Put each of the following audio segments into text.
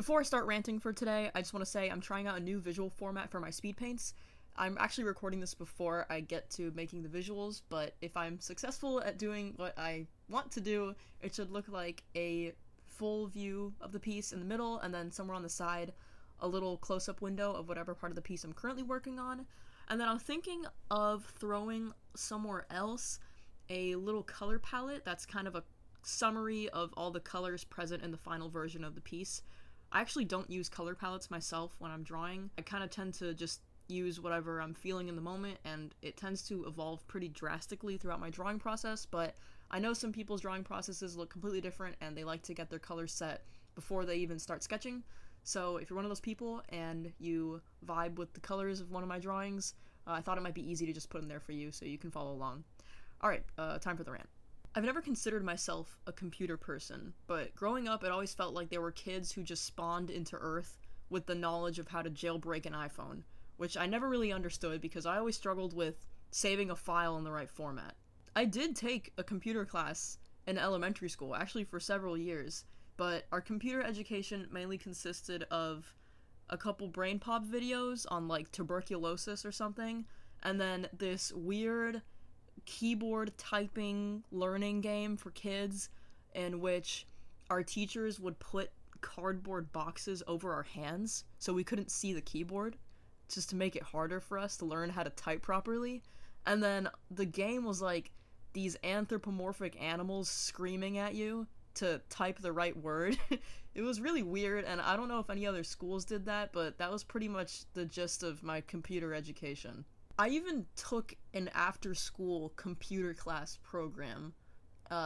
Before I start ranting for today, I just want to say I'm trying out a new visual format for my speed paints. I'm actually recording this before I get to making the visuals, but if I'm successful at doing what I want to do, it should look like a full view of the piece in the middle, and then somewhere on the side, a little close-up window of whatever part of the piece I'm currently working on. And then I'm thinking of throwing somewhere else a little color palette that's kind of a summary of all the colors present in the final version of the piece. I actually don't use color palettes myself when I'm drawing. I kind of tend to just use whatever I'm feeling in the moment, and it tends to evolve pretty drastically throughout my drawing process, but I know some people's drawing processes look completely different and they like to get their colors set before they even start sketching. So if you're one of those people and you vibe with the colors of one of my drawings, I thought it might be easy to just put them there for you so you can follow along. Alright, time for the rant. I've never considered myself a computer person, but growing up it always felt like there were kids who just spawned into Earth with the knowledge of how to jailbreak an iPhone, which I never really understood because I always struggled with saving a file in the right format. I did take a computer class in elementary school, actually for several years, but our computer education mainly consisted of a couple brain pop videos on like tuberculosis or something, and then this weird keyboard typing learning game for kids in which our teachers would put cardboard boxes over our hands so we couldn't see the keyboard, just to make it harder for us to learn how to type properly. And then the game was like these anthropomorphic animals screaming at you to type the right word. It was really weird, and I don't know if any other schools did that, but that was pretty much the gist of my computer education. I even took an after-school computer class program,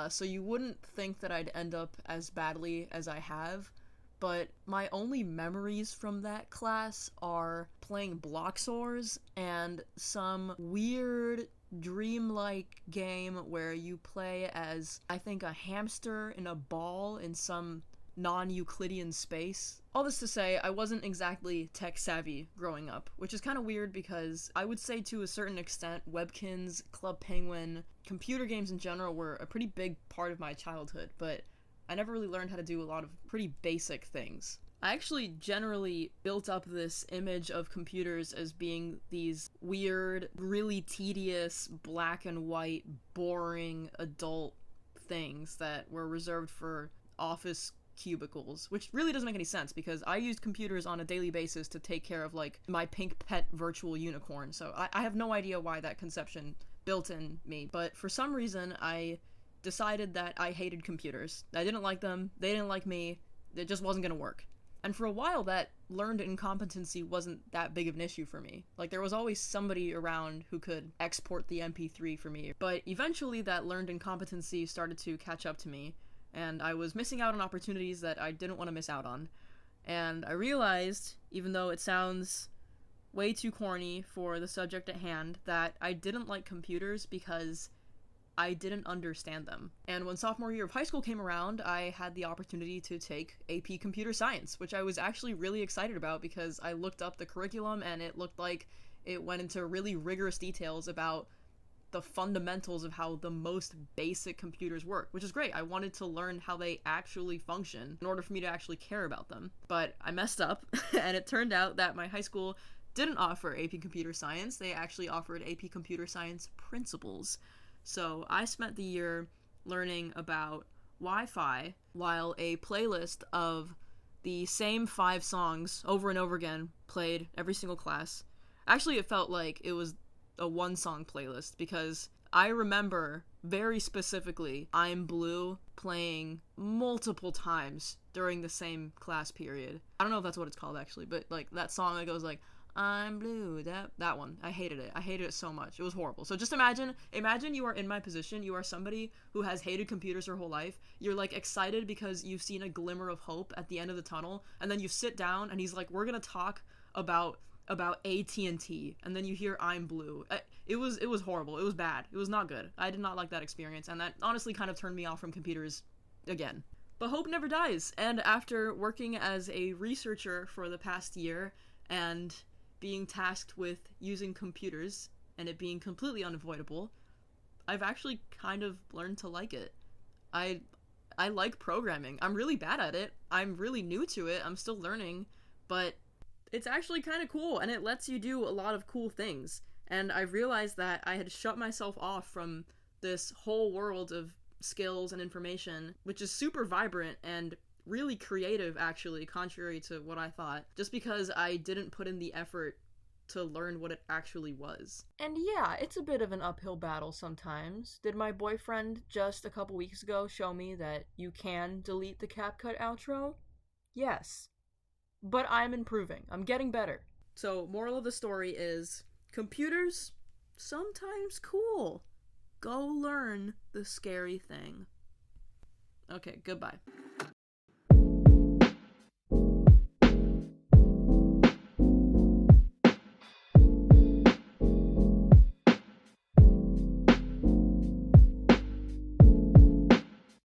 so you wouldn't think that I'd end up as badly as I have, but my only memories from that class are playing Bloxors and some weird dreamlike game where you play as, I think, a hamster in a ball in some non-Euclidean space. All this to say, I wasn't exactly tech-savvy growing up, which is kind of weird because I would say to a certain extent Webkinz, Club Penguin, computer games in general were a pretty big part of my childhood, but I never really learned how to do a lot of pretty basic things. I actually generally built up this image of computers as being these weird, really tedious, black and white, boring adult things that were reserved for office cubicles, which really doesn't make any sense because I used computers on a daily basis to take care of like my pink pet virtual unicorn, so I have no idea why that conception built in me, but for some reason I decided that I hated computers. I didn't like them, they didn't like me, it just wasn't gonna work. And for a while that learned incompetency wasn't that big of an issue for me. Like there was always somebody around who could export the MP3 for me, but eventually that learned incompetency started to catch up to me, and I was missing out on opportunities that I didn't want to miss out on. And I realized, even though it sounds way too corny for the subject at hand, that I didn't like computers because I didn't understand them. And when sophomore year of high school came around, I had the opportunity to take AP Computer Science, which I was actually really excited about because I looked up the curriculum and it looked like it went into really rigorous details about the fundamentals of how the most basic computers work, which is great. I wanted to learn how they actually function in order for me to actually care about them. But I messed up, and it turned out that my high school didn't offer AP Computer Science. They actually offered AP Computer Science Principles. So I spent the year learning about Wi-Fi while a playlist of the same 5 songs over and over again played every single class. Actually, it felt like it was a 1-song playlist because I remember very specifically I'm Blue playing multiple times during the same class period. I don't know if that's what it's called actually, but like that song that goes like, I'm blue, that one. I hated it. I hated it so much. It was horrible. So just imagine you are in my position. You are somebody who has hated computers their whole life. You're like excited because you've seen a glimmer of hope at the end of the tunnel, and then you sit down and he's like, we're gonna talk about AT&T, and then you hear I'm Blue. It was horrible. It was bad. It was not good. I did not like that experience, and that honestly kind of turned me off from computers again. But hope never dies, and after working as a researcher for the past year and being tasked with using computers and it being completely unavoidable, I've actually kind of learned to like it. I I like programming. I'm really bad at it. I'm really new to it. I'm still learning, but it's actually kind of cool, and it lets you do a lot of cool things. And I realized that I had shut myself off from this whole world of skills and information, which is super vibrant and really creative, actually, contrary to what I thought, just because I didn't put in the effort to learn what it actually was. And yeah, it's a bit of an uphill battle sometimes. Did my boyfriend just a couple weeks ago show me that you can delete the CapCut outro? Yes. But I'm improving. I'm getting better. So, moral of the story is, computers, sometimes cool. Go learn the scary thing. Okay, goodbye.